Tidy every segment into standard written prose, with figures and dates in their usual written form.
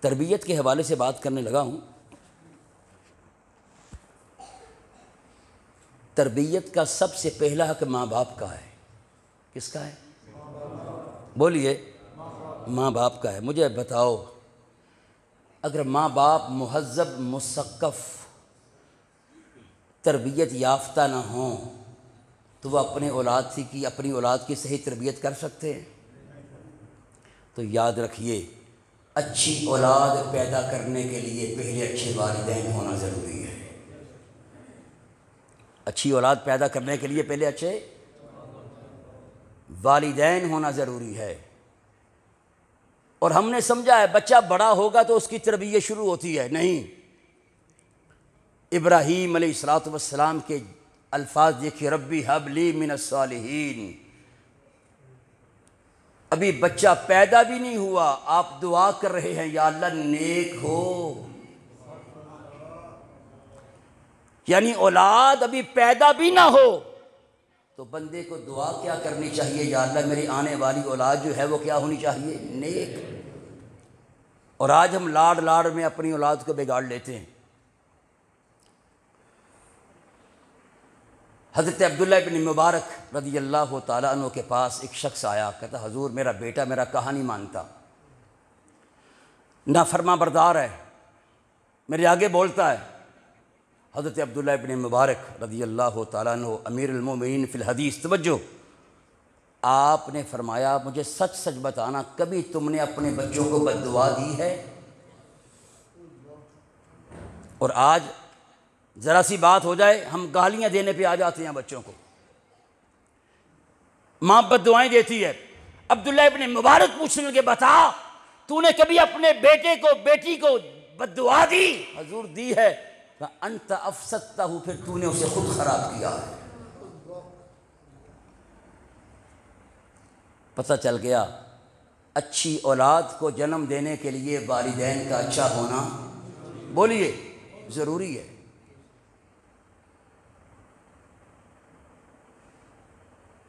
تربیت کے حوالے سے بات کرنے لگا ہوں۔ تربیت کا سب سے پہلا حق ماں باپ کا ہے۔ کس کا ہے؟ بولیے۔ ماں باپ کا ہے۔ مجھے بتاؤ، اگر ماں باپ مہذب، مثقف، تربیت یافتہ نہ ہوں تو وہ اپنی اولاد کی صحیح تربیت کر سکتے ہیں؟ تو یاد رکھیے، اچھی اولاد پیدا کرنے کے لیے پہلے اچھے والدین ہونا ضروری ہے۔ اچھی اولاد پیدا کرنے کے لیے پہلے اچھے والدین ہونا ضروری ہے۔ اور ہم نے سمجھا ہے بچہ بڑا ہوگا تو اس کی تربیت شروع ہوتی ہے، نہیں۔ ابراہیم علیہ السلام کے الفاظ دیکھیے، ربی ہب لی من الصالحین۔ ابھی بچہ پیدا بھی نہیں ہوا، آپ دعا کر رہے ہیں یا اللہ نیک ہو۔ یعنی اولاد ابھی پیدا بھی نہ ہو تو بندے کو دعا کیا کرنی چاہیے؟ یا اللہ میری آنے والی اولاد جو ہے وہ کیا ہونی چاہیے؟ نیک۔ اور آج ہم لاڑ میں اپنی اولاد کو بگاڑ لیتے ہیں۔ حضرت عبداللہ ابن مبارک رضی اللہ تعالیٰ عنہ کے پاس ایک شخص آیا، کہتا حضور میرا بیٹا میرا کہا نہیں مانتا، نافرما بردار ہے، میرے آگے بولتا ہے۔ حضرت عبداللہ ابن مبارک رضی اللہ تعالیٰ عنہ امیر المومنین فی الحدیث، توجہ، آپ نے فرمایا مجھے سچ سچ بتانا، کبھی تم نے اپنے بچوں کو بد دعا دی ہے؟ اور آج ذرا سی بات ہو جائے ہم گالیاں دینے پہ آ جاتے ہیں بچوں کو، ماں بد دعائیں دیتی ہے۔ عبداللہ ابن مبارک پوچھنے لگے بتا تو نے کبھی اپنے بیٹے کو بیٹی کو بد دعا دی؟ حضور دی ہے۔ انت افسدتہ، پھر تو نے اسے خود خراب کیا ہے۔ پتہ چل گیا اچھی اولاد کو جنم دینے کے لیے والدین کا اچھا ہونا، بولیے، ضروری ہے۔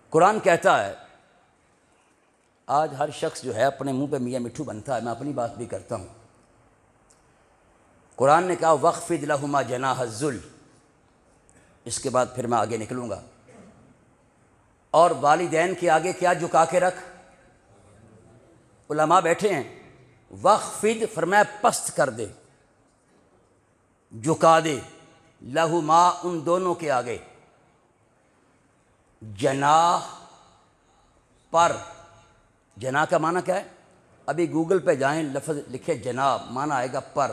قرآن کہتا ہے، آج ہر شخص جو ہے اپنے منہ پہ میاں مٹھو بنتا ہے، میں اپنی بات بھی کرتا ہوں۔ قرآن نے کہا وَخْفِضْ لَهُمَا جَنَاحَ الذُّلِّ، اس کے بعد پھر میں آگے نکلوں گا۔ اور والدین کے آگے کیا جھکا کے رکھ؟ علماء بیٹھے ہیں، وَخْفِضْ فرمایا پست کر دے، جھکا دے، لَهُمَا ان دونوں کے آگے، جناح پر، جناح کا معنی کیا ہے؟ ابھی گوگل پہ جائیں، لفظ لکھے جناح، معنی آئے گا پر۔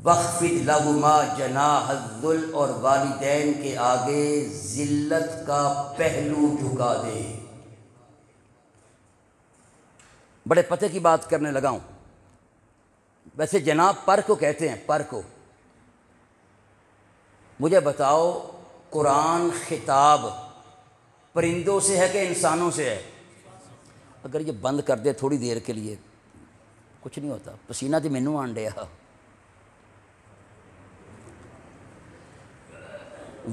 وَخْفِضْ لَهُمَا جَنَاحَ الذُّلِّ، اور والدین کے آگے ذلت کا پہلو جھکا دے۔ بڑے پتے کی بات کرنے لگا ہوں۔ ویسے جناح پر کو کہتے ہیں، پر کو۔ مجھے بتاؤ قرآن خطاب پرندوں سے ہے کہ انسانوں سے ہے؟ اگر یہ بند کر دے تھوڑی دیر کے لیے کچھ نہیں ہوتا، پسینہ تو مینوں آن ڈیا۔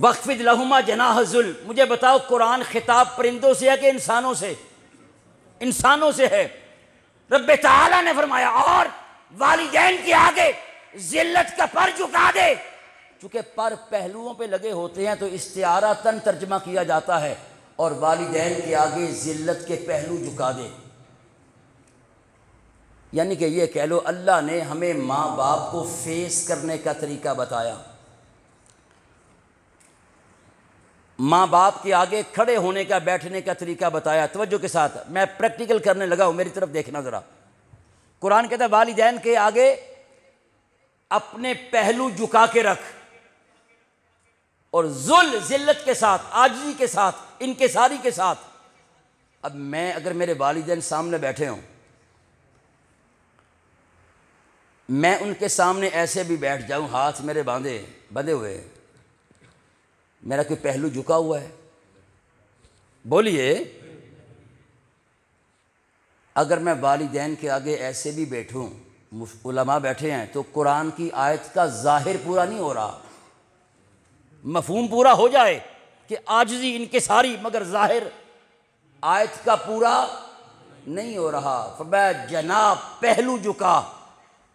وَخْفِضْ لَهُمَا جَنَاحَ الذُّلِّ، مجھے بتاؤ قرآن خطاب پرندوں سے ہے کہ انسانوں سے؟ انسانوں سے ہے۔ رب تعالیٰ نے فرمایا اور والدین کے آگے ذلت کا پر جھکا دے۔ چونکہ پر پہلوؤں پہ لگے ہوتے ہیں تو استعارتاً ترجمہ کیا جاتا ہے، اور والدین کے آگے ذلت کے پہلو جھکا دے، یعنی کہ یہ کہہ لو اللہ نے ہمیں ماں باپ کو فیس کرنے کا طریقہ بتایا، ماں باپ کے آگے کھڑے ہونے کا، بیٹھنے کا طریقہ بتایا۔ توجہ کے ساتھ میں پریکٹیکل کرنے لگا ہوں، میری طرف دیکھنا ذرا۔ قرآن کہتا ہے والدین کے آگے اپنے پہلو جھکا کے رکھ، اور ذلت کے ساتھ، عاجزی کے ساتھ، انکساری کے ساتھ۔ اب میں اگر میرے والدین سامنے بیٹھے ہوں، میں ان کے سامنے ایسے بھی بیٹھ جاؤں، ہاتھ میرے بندھے ہوئے، میرا کوئی پہلو جھکا ہوا ہے؟ بولیے۔ اگر میں والدین کے آگے ایسے بھی بیٹھوں، علماء بیٹھے ہیں، تو قرآن کی آیت کا ظاہر پورا نہیں ہو رہا، مفہوم پورا ہو جائے کہ عاجزی انکساری، مگر ظاہر آیت کا پورا نہیں ہو رہا۔ فرمایا جناح پہلو جھکا،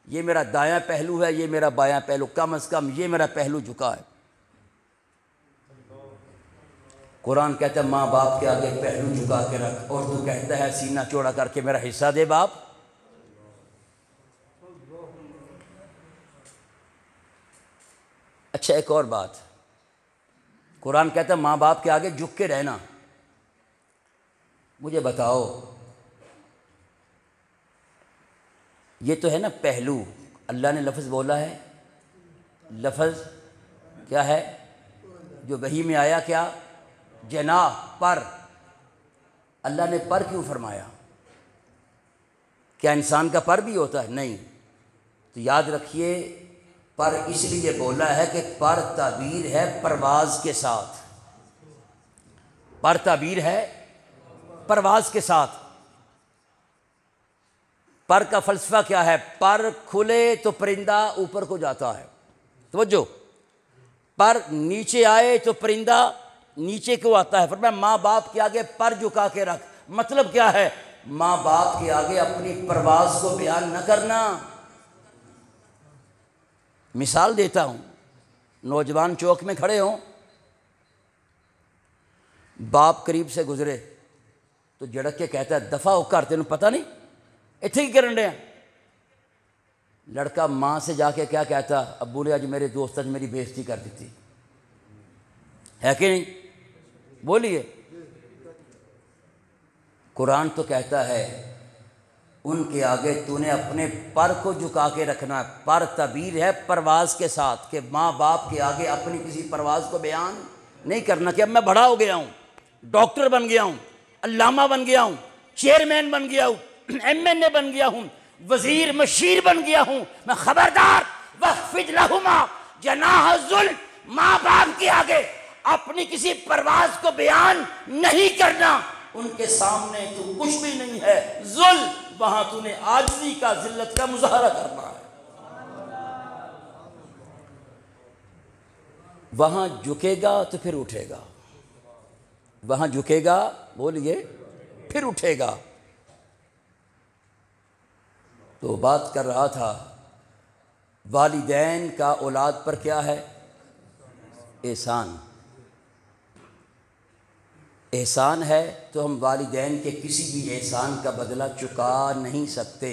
یہ میرا دایاں پہلو ہے، یہ میرا بایاں پہلو، کم از کم یہ میرا پہلو جھکا ہے۔ قرآن کہتا ہے ماں باپ کے آگے پہلو جھکا کے رکھ، اور تو کہتا ہے سینہ چوڑا کر کے میرا حصہ دے باپ۔ اچھا ایک اور بات، قرآن کہتا ہے ماں باپ کے آگے جھک کے رہنا۔ مجھے بتاؤ، یہ تو ہے نا پہلو، اللہ نے لفظ بولا ہے، لفظ کیا ہے جو وحی میں آیا، کیا؟ جناح، پر۔ اللہ نے پر کیوں فرمایا؟ کیا انسان کا پر بھی ہوتا ہے؟ نہیں۔ تو یاد رکھیے، پر اس لیے بولا ہے کہ پر تعبیر ہے پرواز کے ساتھ، پر تعبیر ہے پرواز کے ساتھ۔ پر کا فلسفہ کیا ہے؟ پر کھلے تو پرندہ اوپر کو جاتا ہے، توجہ، پر نیچے آئے تو پرندہ نیچے کو آتا ہے۔ فرمایا ماں باپ کے آگے پر جھکا کے رکھ، مطلب کیا ہے؟ ماں باپ کے آگے اپنی پرواز کو بیان نہ کرنا۔ مثال دیتا ہوں، نوجوان چوک میں کھڑے ہوں، باپ قریب سے گزرے تو جھڑک کے کہتا ہے دفع ہو کر، تینوں پتہ نہیں اتنے کی کرن رہے ہیں؟ لڑکا ماں سے جا کے کیا کہتا؟ ابو نے آج میرے دوست نے میری بے عزتی کر دی تھی، ہے کہ نہیں؟ بولیے۔ قرآن تو کہتا ہے ان کے آگے تو نے اپنے پر کو جھکا کے رکھنا۔ پر تعبیر ہے پرواز کے ساتھ، کہ ماں باپ کے آگے اپنی کسی پرواز کو بیان نہیں کرنا کہ اب میں بڑا ہو گیا ہوں، ڈاکٹر بن گیا ہوں، علامہ بن گیا ہوں، چیئرمین بن گیا ہوں، ایم این اے بن گیا ہوں، وزیر مشیر بن گیا ہوں، میں خبردار وَخْفِضْ لَهُمَا جَنَاحَ الذُّلِّ، ماں باپ کے آگے اپنی کسی پرواز کو بیان نہیں کرنا۔ ان کے سامنے تو کچھ بھی نہیں ہے، ذل، وہاں تو نے عاجزی کا، ذلت کا مظاہرہ کرنا ہے۔ وہاں جھکے گا تو پھر اٹھے گا، وہاں جھکے گا، بولیے، پھر اٹھے گا۔ تو بات کر رہا تھا والدین کا اولاد پر کیا ہے؟ احسان۔ احسان ہے تو ہم والدین کے کسی بھی احسان کا بدلہ چکا نہیں سکتے۔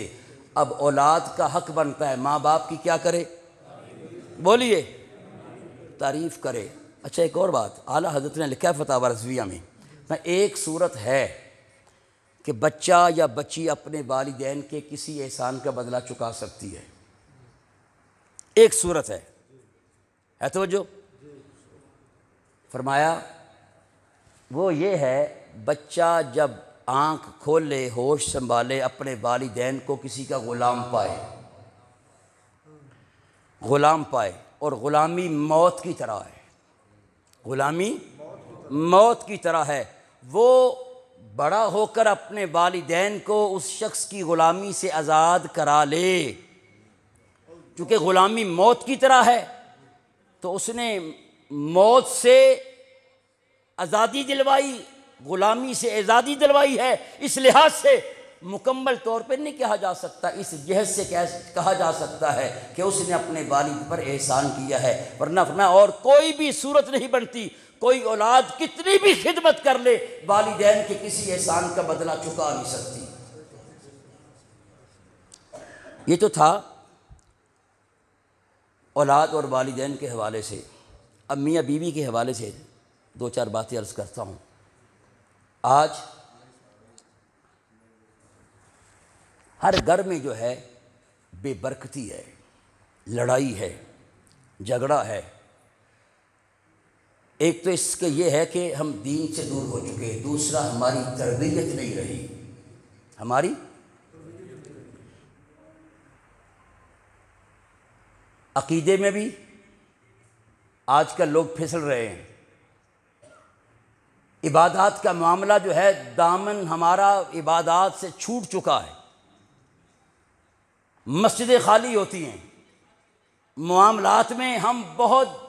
اب اولاد کا حق بنتا ہے ماں باپ کی کیا کرے؟ بولیے، تعریف کرے۔ اچھا ایک اور بات، اعلیٰ حضرت نے لکھا ہے فتاوی رضویہ میں، ایک صورت ہے کہ بچہ یا بچی اپنے والدین کے کسی احسان کا بدلہ چکا سکتی ہے، ایک صورت ہے توجہ۔ فرمایا وہ یہ ہے، بچہ جب آنکھ کھولے، ہوش سنبھالے، اپنے والدین کو کسی کا غلام پائے، غلام پائے، اور غلامی موت کی طرح ہے، غلامی موت کی طرح ہے، وہ بڑا ہو کر اپنے والدین کو اس شخص کی غلامی سے آزاد کرا لے، چونکہ غلامی موت کی طرح ہے تو اس نے موت سے آزادی دلوائی، غلامی سے آزادی دلوائی ہے۔ اس لحاظ سے مکمل طور پر نہیں کہا جا سکتا، اس جہت سے کہا جا سکتا ہے کہ اس نے اپنے والد پر احسان کیا ہے، ورنہ فرمایا اور کوئی بھی صورت نہیں بنتی، کوئی اولاد کتنی بھی خدمت کر لے والدین کے کسی احسان کا بدلہ چکا نہیں سکتی۔ یہ تو تھا اولاد اور والدین کے حوالے سے۔ اب میاں بیوی کے حوالے سے دو چار باتیں عرض کرتا ہوں۔ آج ہر گھر میں جو ہے بے برکتی ہے، لڑائی ہے، جھگڑا ہے۔ ایک تو اس کے یہ ہے کہ ہم دین سے دور ہو چکے، دوسرا ہماری تربیت نہیں رہی، ہماری عقیدے میں بھی آج کل لوگ پھسل رہے ہیں۔ عبادات کا معاملہ جو ہے، دامن ہمارا عبادات سے چھوٹ چکا ہے، مسجدیں خالی ہوتی ہیں، معاملات میں ہم بہت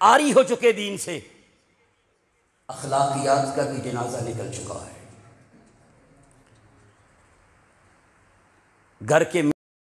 عاری ہو چکے دین سے، اخلاقیات کا بھی جنازہ نکل چکا ہے۔ گھر کے